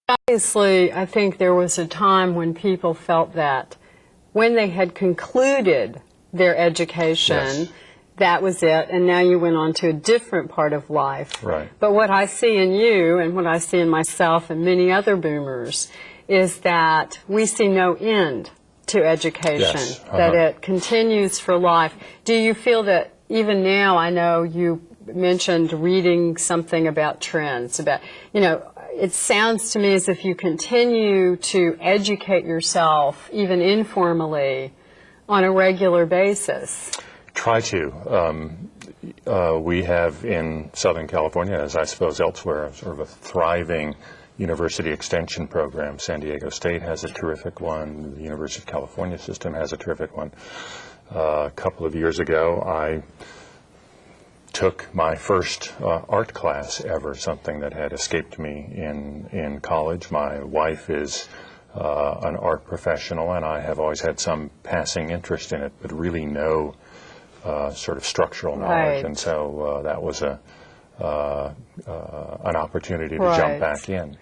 Obviously, I think there was a time when people felt that when they had concluded their education, Yes. that was it, and now you went on to a different part of life. Right. But what I see in you and what I see in myself and many other boomers is that we see no end to education, Yes. that it continues for life. Do you feel that even now, I know you mentioned reading something about trends, about, it sounds to me as if you continue to educate yourself, even informally, on a regular basis. Try to. We have in Southern California, as I suppose elsewhere, sort of a thriving university extension program. San Diego State has a terrific one. The University of California system has a terrific one. A couple of years ago, I took my first art class ever, something that had escaped me in college. My wife is an art professional, and I have always had some passing interest in it, but really no sort of structural knowledge. Right. And so that was an opportunity to Right. jump back in.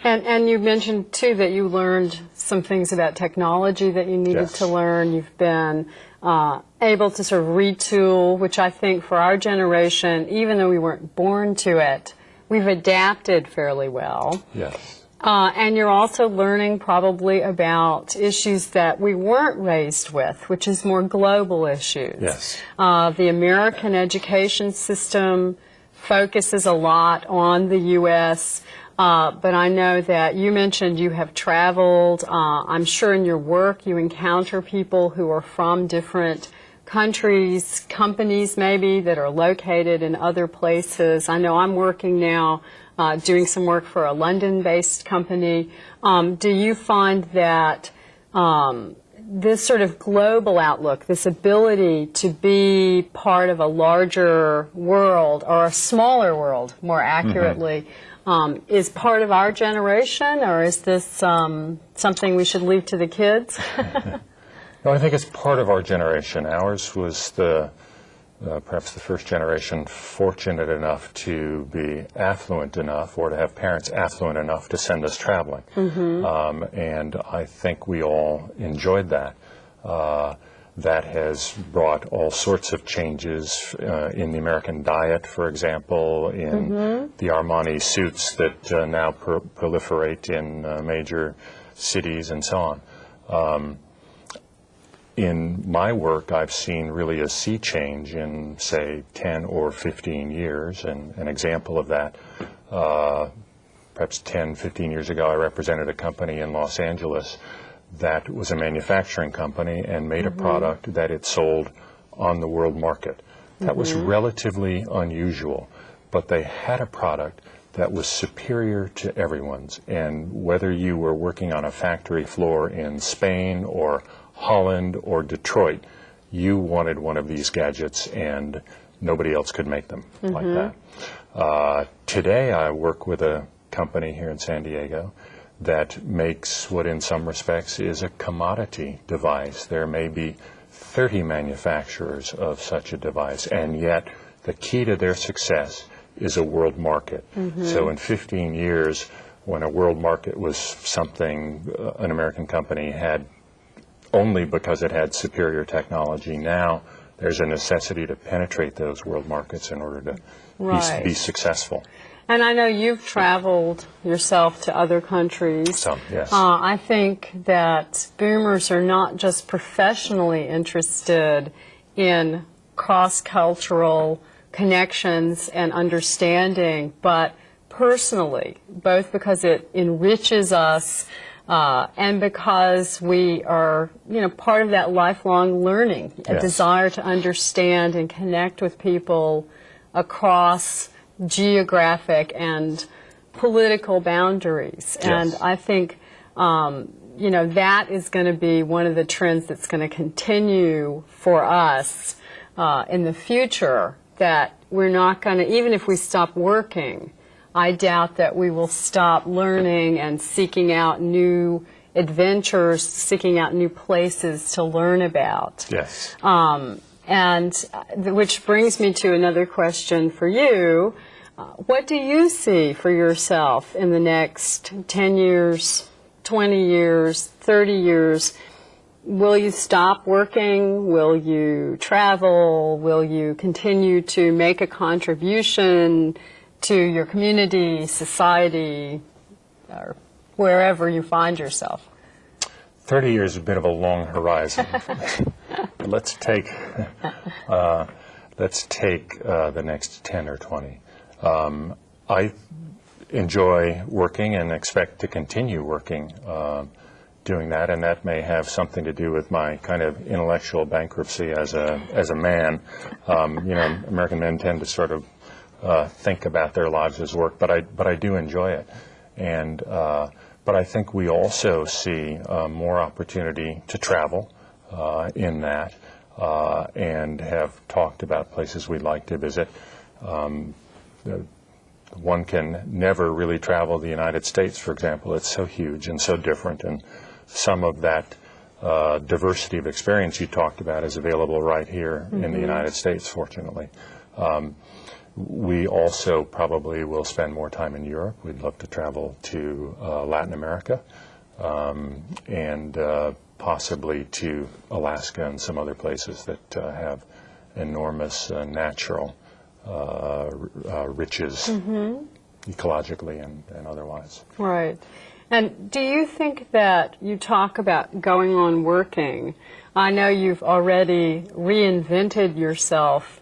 And you mentioned, too, that you learned some things about technology that you needed Yes. to learn. You've been able to sort of retool, which I think for our generation, even though we weren't born to it, we've adapted fairly well. Yes. And you're also learning probably about issues that we weren't raised with, which is more global issues. Yes. The American education system focuses a lot on the U.S., but I know that you mentioned you have traveled. I'm sure in your work you encounter people who are from different countries, companies maybe, that are located in other places. I know I'm working now doing some work for a London-based company. Do you find that this sort of global outlook, this ability to be part of a larger world, or a smaller world, more accurately, is part of our generation, or is this something we should leave to the kids? No, I think it's part of our generation. Ours was perhaps the first generation fortunate enough to be affluent enough, or to have parents affluent enough to send us traveling. And I think we all enjoyed that. That has brought all sorts of changes in the American diet, for example, in the Armani suits that now proliferate in major cities and so on. In my work, I've seen really a sea change in, say, 10 or 15 years. And an example of that, perhaps 10, 15 years ago, I represented a company in Los Angeles that was a manufacturing company and made a product that it sold on the world market. That was relatively unusual, but they had a product that was superior to everyone's. And whether you were working on a factory floor in Spain or Holland or Detroit, you wanted one of these gadgets, and nobody else could make them like that. Today I work with a company here in San Diego that makes what in some respects is a commodity device. There may be 30 manufacturers of such a device, and yet the key to their success is a world market. So in 15 years, when a world market was something an American company had only because it had superior technology, now there's a necessity to penetrate those world markets in order to be successful. And I know you've traveled yourself to other countries. Some, yes. I think that boomers are not just professionally interested in cross-cultural connections and understanding, but personally, both because it enriches us and because we are, part of that lifelong learning, a desire to understand and connect with people across geographic and political boundaries. And I think, that is going to be one of the trends that's going to continue for us in the future, that we're not going to, even if we stop working, I doubt that we will stop learning and seeking out new adventures, seeking out new places to learn about. Yes. And which brings me to another question for you. What do you see for yourself in the next 10 years, 20 years, 30 years? Will you stop working? Will you travel? Will you continue to make a contribution to your community, society, or wherever you find yourself? 30 years is a bit of a long horizon for me. Let's take the next 10 or 20. I enjoy working and expect to continue working doing that, and that may have something to do with my kind of intellectual bankruptcy as a man. American men tend to sort of think about their lives as work, but I do enjoy it, and but I think we also see more opportunity to travel in that, and have talked about places we'd like to visit. One can never really travel the United States, for example. It's so huge and so different, and some of that diversity of experience you talked about is available right here in the United States, fortunately. We also probably will spend more time in Europe. We'd love to travel to Latin America, and possibly to Alaska and some other places that have enormous natural riches, ecologically and otherwise. Right. And do you think that you talk about going on working? I know you've already reinvented yourself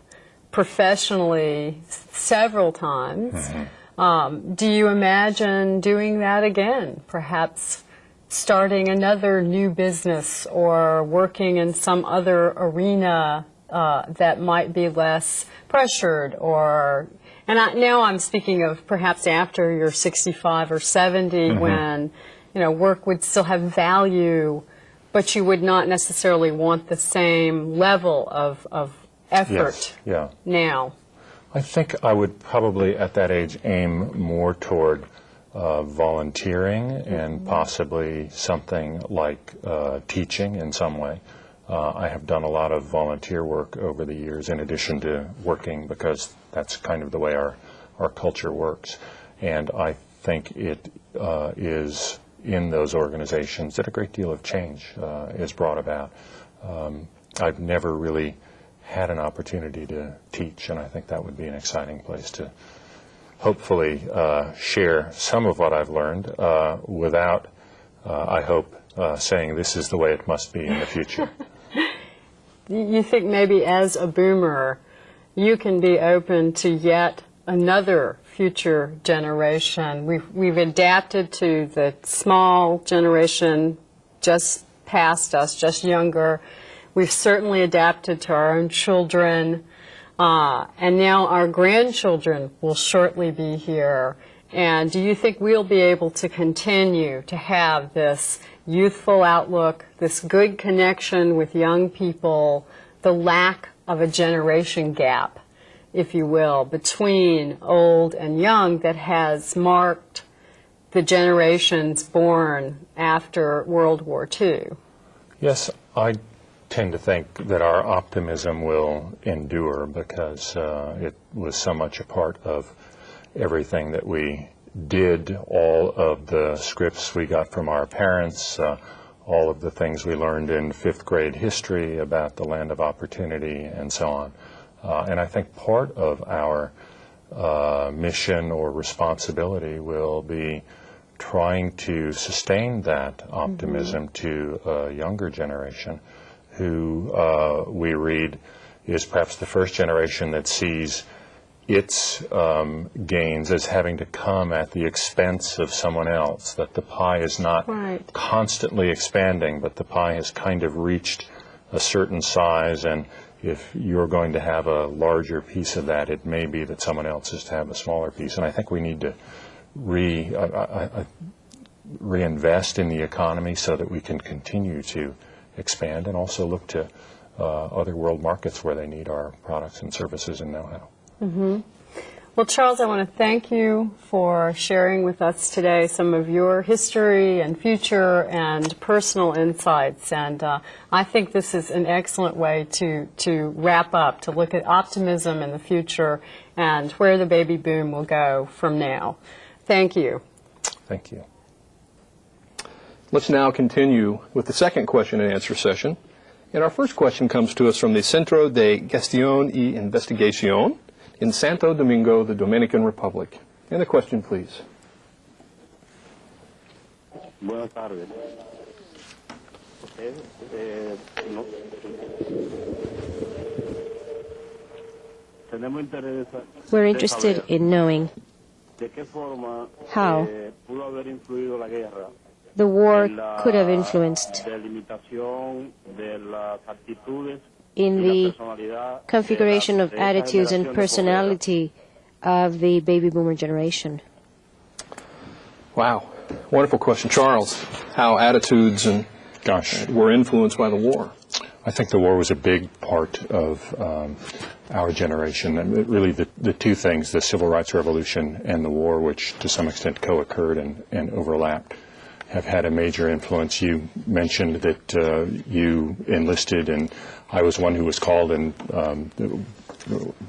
professionally several times. Do you imagine doing that again? Perhaps starting another new business or working in some other arena that might be less pressured, now I'm speaking of perhaps after you're 65 or 70 when, work would still have value, but you would not necessarily want the same level of effort now. I think I would probably at that age aim more toward volunteering and possibly something like teaching in some way. I have done a lot of volunteer work over the years in addition to working, because that's kind of the way our culture works. And I think it is in those organizations that a great deal of change is brought about. I've never really had an opportunity to teach, and I think that would be an exciting place to hopefully share some of what I've learned without, I hope, saying this is the way it must be in the future. You think maybe as a boomer, you can be open to yet another future generation? We've adapted to the small generation just past us, just younger. We've certainly adapted to our own children, and now our grandchildren will shortly be here. And do you think we'll be able to continue to have this youthful outlook, this good connection with young people, the lack of a generation gap, if you will, between old and young that has marked the generations born after World War II? Yes, I tend to think that our optimism will endure, because it was so much a part of everything that we did, all of the scripts we got from our parents, all of the things we learned in fifth grade history about the land of opportunity and so on. And I think part of our mission or responsibility will be trying to sustain that optimism to a younger generation who we read is perhaps the first generation that sees its gains as having to come at the expense of someone else, that the pie is not constantly expanding, but the pie has kind of reached a certain size, and if you're going to have a larger piece of that, it may be that someone else is to have a smaller piece. And I think we need to reinvest in the economy so that we can continue to expand and also look to other world markets where they need our products and services and know-how. Well, Charles, I want to thank you for sharing with us today some of your history and future and personal insights. And I think this is an excellent way to wrap up, to look at optimism in the future and where the baby boom will go from now. Thank you. Thank you. Let's now continue with the second question and answer session. And our first question comes to us from the Centro de Gestión y Investigación in Santo Domingo, the Dominican Republic. And the question, please. Buenas tardes. We're interested in knowing how the war could have influenced in the configuration of attitudes and personality of the baby boomer generation. Wow. Wonderful question. Charles, how attitudes and were influenced by the war? I think the war was a big part of our generation. And really the two things, the Civil Rights Revolution and the war, which to some extent co-occurred and overlapped, have had a major influence. You mentioned that you enlisted, and I was one who was called and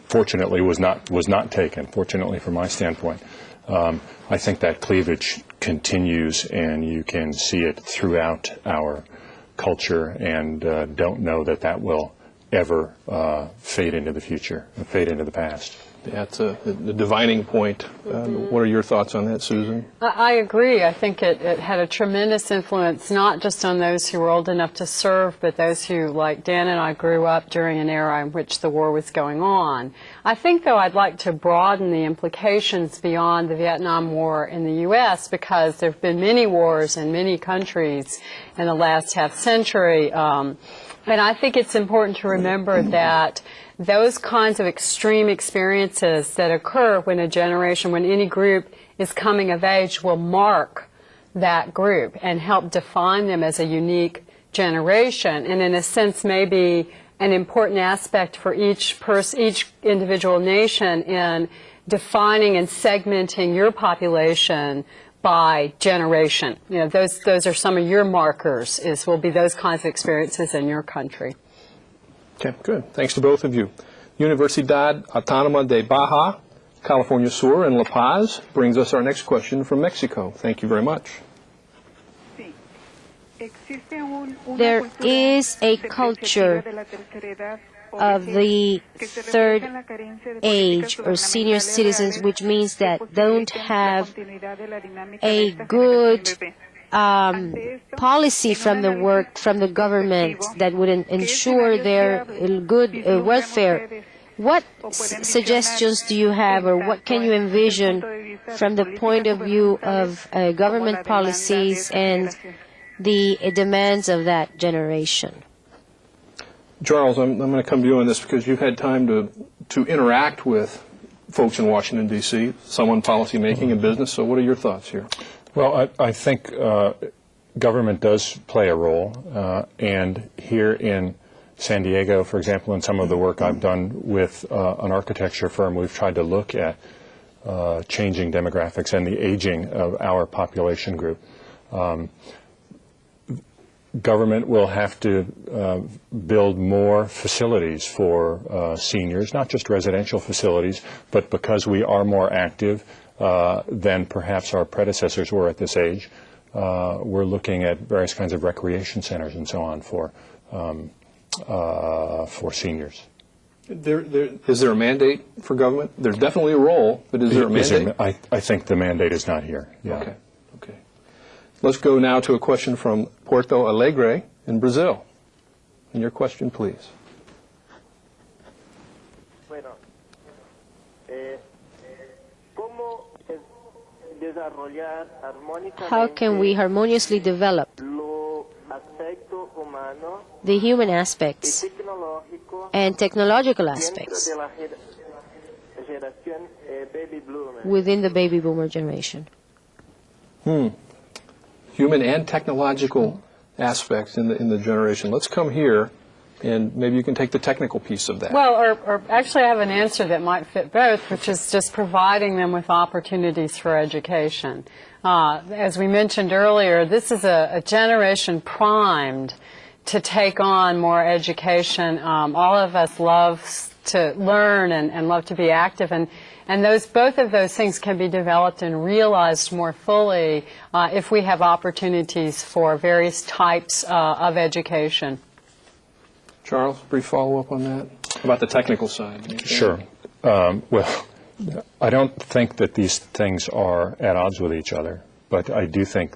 fortunately was not taken, fortunately from my standpoint. I think that cleavage continues, and you can see it throughout our culture, and don't know that will ever fade into the future, fade into the past. That's the divining point. What are your thoughts on that, Susan? I agree. I think it had a tremendous influence, not just on those who were old enough to serve, but those who, like Dan and I, grew up during an era in which the war was going on. I think, though, I'd like to broaden the implications beyond the Vietnam War in the U.S., because there have been many wars in many countries in the last half century. And I think it's important to remember that those kinds of extreme experiences that occur when a generation, when any group is coming of age, will mark that group and help define them as a unique generation, and in a sense maybe an important aspect for each individual nation in defining and segmenting your population by generation. You know, those are some of your markers, will be those kinds of experiences in your country. Okay, good. Thanks to both of you. Universidad Autónoma de Baja California Sur in La Paz brings us our next question from Mexico. Thank you very much. There is a culture of the third age or senior citizens, which means that don't have a good policy from the government that would ensure their good welfare. What suggestions do you have, or what can you envision from the point of view of government policies and the demands of that generation? Charles, I'm going to come to you on this because you've had time to interact with folks in Washington, D.C., some on policy making and business. So what are your thoughts here? Well, I think government does play a role, and here in San Diego, for example, in some of the work I've done with an architecture firm, we've tried to look at changing demographics and the aging of our population group. Government will have to build more facilities for seniors, not just residential facilities, but because we are more active than perhaps our predecessors were at this age, we're looking at various kinds of recreation centers and so on for seniors. Is there a mandate for government? There's definitely a role, but is there a mandate? I think the mandate is not here. Yeah. Okay. Let's go now to a question from Porto Alegre in Brazil. And your question, please. How can we harmoniously develop the human aspects and technological aspects within the baby boomer generation? Human and technological aspects in the generation. Let's come here And maybe you can take the technical piece of that. Well, or actually I have an answer that might fit both, which is just providing them with opportunities for education. As we mentioned earlier, this is a generation primed to take on more education. All of us love to learn and love to be active, and both of those things can be developed and realized more fully if we have opportunities for various types of education. Charles, brief follow-up on that, about the technical side. Sure. Well, I don't think that these things are at odds with each other, but I do think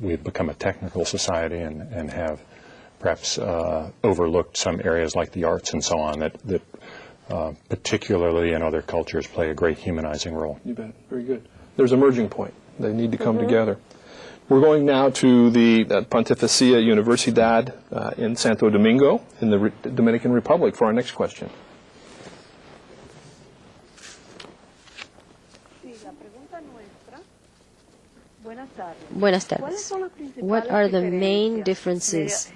we've become a technical society and have perhaps overlooked some areas like the arts and so on that particularly in other cultures play a great humanizing role. You bet. Very good. There's a merging point. They need to come together. We're going now to the Pontificia Universidad in Santo Domingo in the Dominican Republic for our next question. Buenas tardes. What are the main differences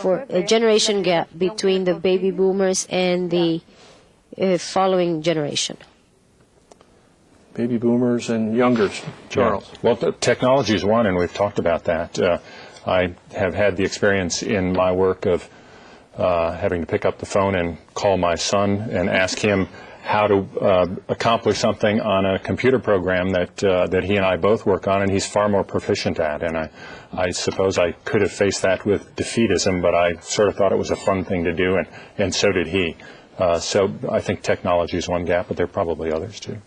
for a generation gap between the baby boomers and the following generation? Baby boomers and youngers. Charles. Yeah. Well, technology is one, and we've talked about that. I have had the experience in my work of having to pick up the phone and call my son and ask him how to accomplish something on a computer program that he and I both work on, and he's far more proficient at. And I suppose I could have faced that with defeatism, but I sort of thought it was a fun thing to do, and so did he. So I think technology is one gap, but there are probably others too.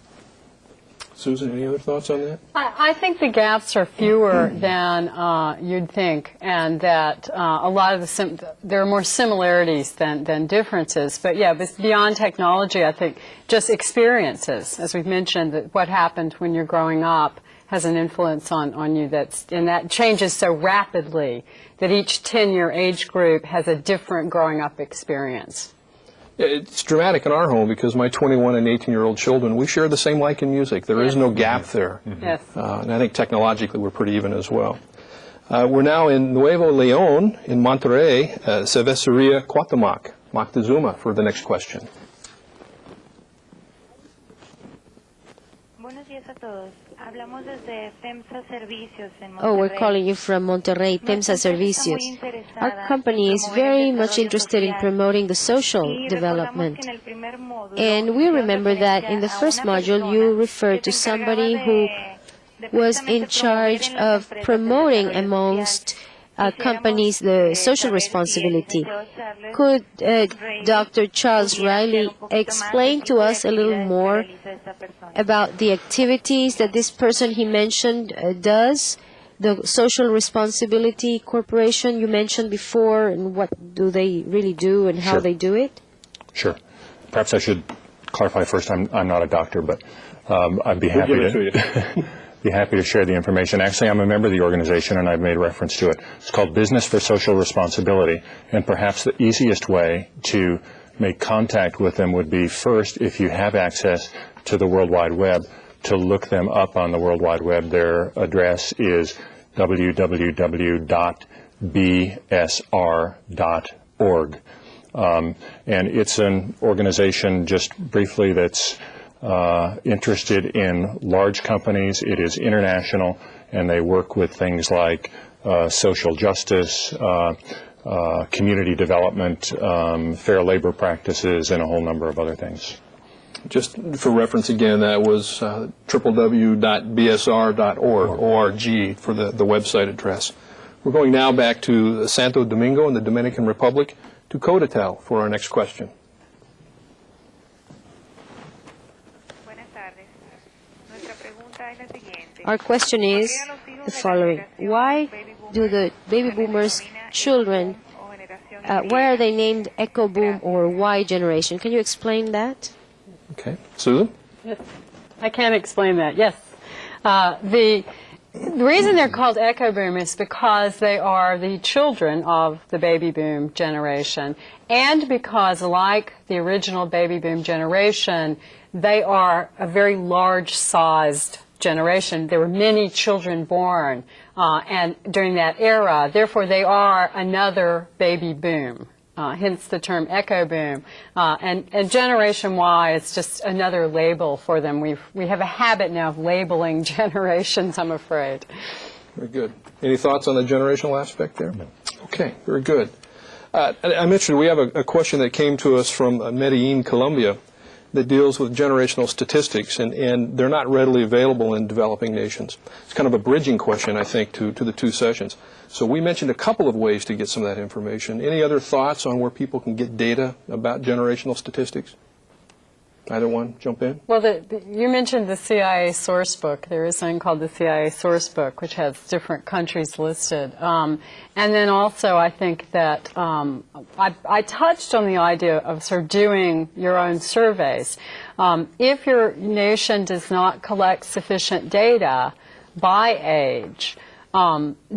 Susan, any other thoughts on that? I think the gaps are fewer than you'd think, and that a lot of there are more similarities than differences. But yeah, beyond technology, I think just experiences, as we've mentioned, that what happened when you're growing up has an influence on you, and that changes so rapidly that each 10-year age group has a different growing up experience. It's dramatic in our home because my 21 and 18-year-old children, we share the same like in music. There is no gap there. Yes. And I think technologically we're pretty even as well. We're now in Nuevo León in Monterrey, Cerveceria Cuauhtémoc, Moctezuma, for the next question. Buenos días a todos. Hablamos desde FEMSA Servicios en Monterrey. Oh, we're calling you from Monterrey, FEMSA Servicios. Our company is very much interested in promoting the social development. And we remember that in the first module you referred to somebody who was in charge of promoting amongst companies the social responsibility. Could Dr. Charles Reilly explain to us a little more about the activities that this person he mentioned does, the social responsibility corporation you mentioned before, and what do they really do and how they do it? Sure. Perhaps I should clarify first, I'm not a doctor, but I'd be happy to be happy to share the information. Actually, I'm a member of the organization, and I've made reference to it. It's called Business for Social Responsibility, and perhaps the easiest way to make contact with them would be first, if you have access to the World Wide Web, to look them up on the World Wide Web. Their address is www.bsr.org. And it's an organization, just briefly, that's interested in large companies. It is international, and they work with things like social justice, community development, fair labor practices, and a whole number of other things. Just for reference again, that was www.bsr.org for the website address. We're going now back to Santo Domingo in the Dominican Republic to Codatel for our next question. Our question is the following. Why do the baby boomers' children, why are they named Echo Boom or Y generation? Can you explain that? Okay. Susan? Yes. I can explain that, yes. The reason they're called Echo Boom is because they are the children of the baby boom generation, and because, like the original baby boom generation, they are a very large-sized generation. There were many children born and during that era. Therefore, they are another baby boom. Hence the term echo boom. And Generation Y is just another label for them. We have a habit now of labeling generations, I'm afraid. Very good. Any thoughts on the generational aspect there? No. Okay, very good. I mentioned we have a question that came to us from Medellin, Colombia, that deals with generational statistics, and they're not readily available in developing nations. It's kind of a bridging question, I think, to the two sessions. So we mentioned a couple of ways to get some of that information. Any other thoughts on where people can get data about generational statistics? Either one, jump in. Well, you mentioned the CIA source book. There is something called the CIA source book, which has different countries listed. And then also, I think that I touched on the idea of sort of doing your own surveys. If your nation does not collect sufficient data by age,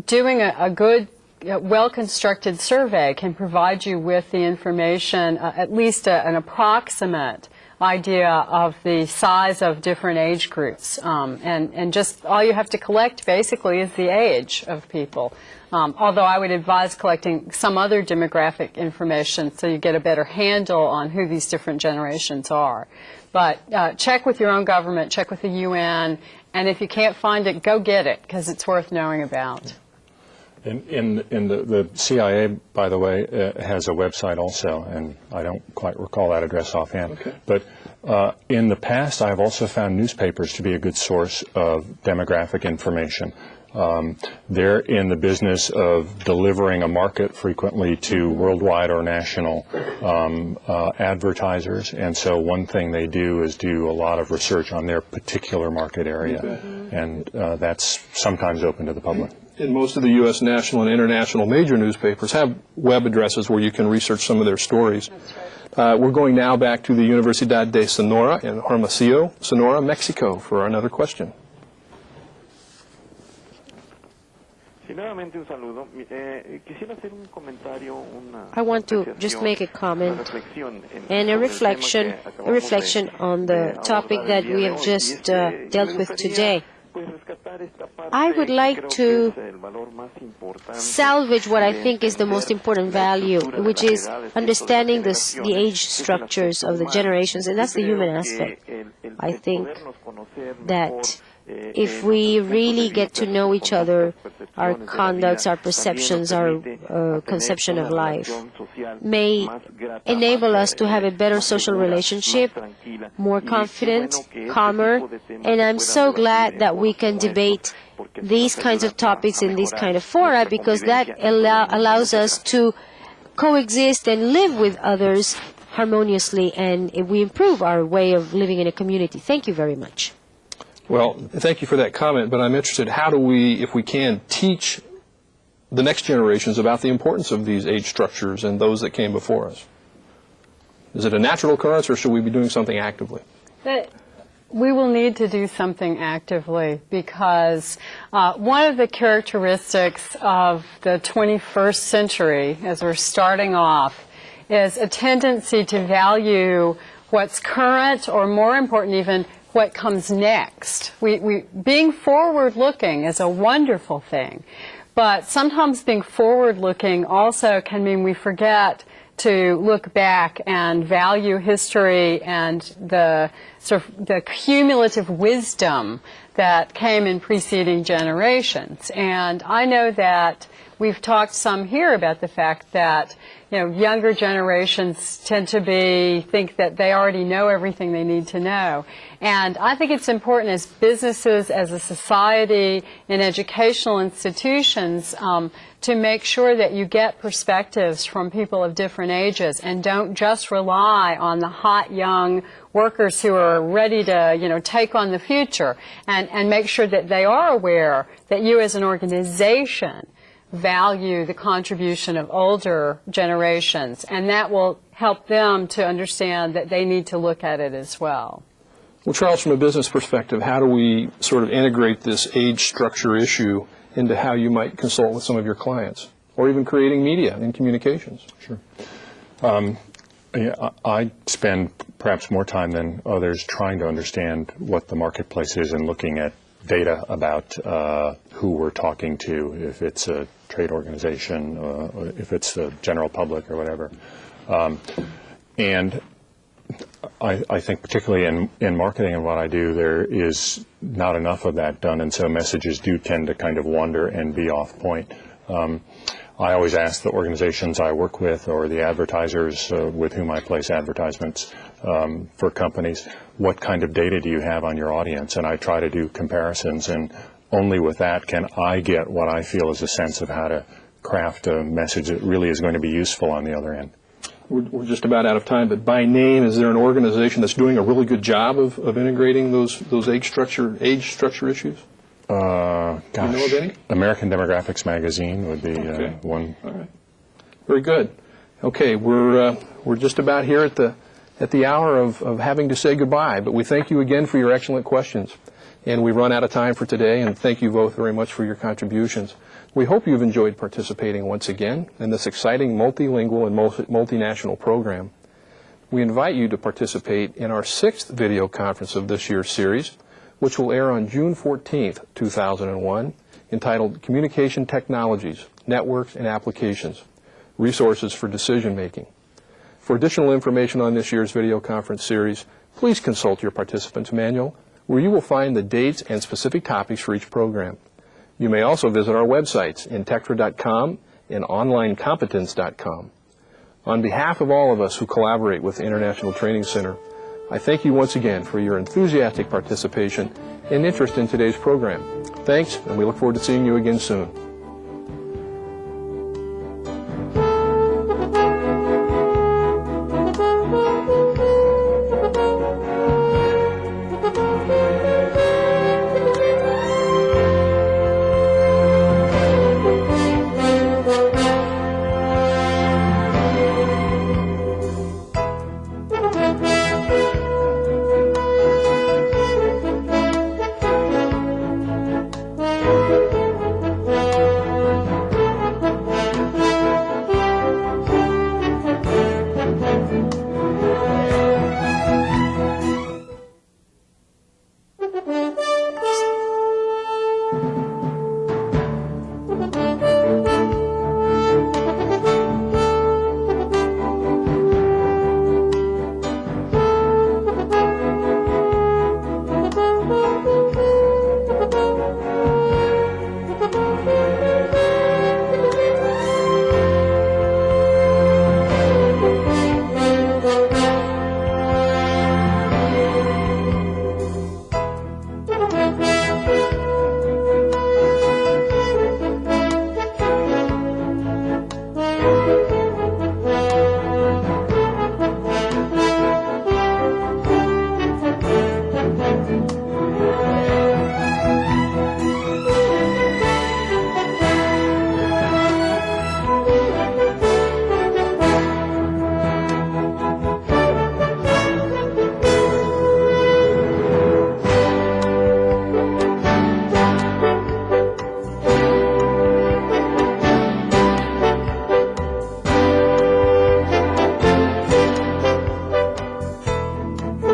doing a good well-constructed survey can provide you with the information, at least an approximate idea of the size of different age groups. And just all you have to collect basically is the age of people. Although I would advise collecting some other demographic information so you get a better handle on who these different generations are. But check with your own government, check with the UN, and if you can't find it, go get it, because it's worth knowing about. In the CIA, by the way, has a website also, and I don't quite recall that address offhand. Okay. But in the past, I've also found newspapers to be a good source of demographic information. They're in the business of delivering a market frequently to worldwide or national advertisers, and so one thing they do is do a lot of research on their particular market area, and that's sometimes open to the public. And most of the U.S. national and international major newspapers have web addresses where you can research some of their stories. That's right. We're going now back to the Universidad de Sonora in Hermosillo, Sonora, Mexico, for another question. I want to just make a comment and a reflection on the topic that we have just dealt with today. I would like to salvage what I think is the most important value, which is understanding the age structures of the generations, and that's the human aspect. I think that if we really get to know each other, our conducts, our perceptions, our conception of life may enable us to have a better social relationship, more confident, calmer, and I'm so glad that we can debate these kinds of topics in these kind of fora, because that allows us to coexist and live with others harmoniously, and we improve our way of living in a community. Thank you very much. Well, thank you for that comment, but I'm interested, how do we, if we can, teach the next generations about the importance of these age structures and those that came before us? Is it a natural occurrence, or should we be doing something actively? We will need to do something actively, because one of the characteristics of the 21st century, as we're starting off, is a tendency to value what's current, or more important even, what comes next. Being forward-looking is a wonderful thing, but sometimes being forward-looking also can mean we forget to look back and value history and the cumulative wisdom that came in preceding generations. And I know that we've talked some here about the fact that younger generations tend to think that they already know everything they need to know. And I think it's important as businesses, as a society, in educational institutions, to make sure that you get perspectives from people of different ages and don't just rely on the hot young workers who are ready to, take on the future, and make sure that they are aware that you as an organization value the contribution of older generations, and that will help them to understand that they need to look at it as well. Well, Charles, from a business perspective, how do we sort of integrate this age structure issue into how you might consult with some of your clients, or even creating media and communications? Sure. I spend perhaps more time than others trying to understand what the marketplace is and looking at data about who we're talking to, if it's a trade organization, or if it's the general public or whatever. And I think particularly in marketing and what I do, there is not enough of that done, and so messages do tend to kind of wander and be off point. I always ask the organizations I work with or the advertisers with whom I place advertisements for companies, what kind of data do you have on your audience? And I try to do comparisons, and only with that can I get what I feel is a sense of how to craft a message that really is going to be used on the other end. We're just about out of time, but by name, is there an organization that's doing a really good job of integrating those age structure issues? Gosh, do you know of any? American Demographics Magazine would be one. All right, very good. Okay, we're just about here at the hour of having to say goodbye, but we thank you again for your excellent questions, and we run out of time for today. And thank you both very much for your contributions. We hope you've enjoyed participating once again in this exciting multilingual and multinational program. We invite you to participate in our 6th video conference of this year's series, which will air on June 14th, 2001, entitled Communication Technologies, Networks and Applications, Resources for Decision Making. For additional information on this year's video conference series, please consult your participants' manual, where you will find the dates and specific topics for each program. You may also visit our websites, intectra.com and onlinecompetence.com. On behalf of all of us who collaborate with the International Training Center, I thank you once again for your enthusiastic participation and interest in today's program. Thanks, and we look forward to seeing you again soon.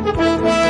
Thank you.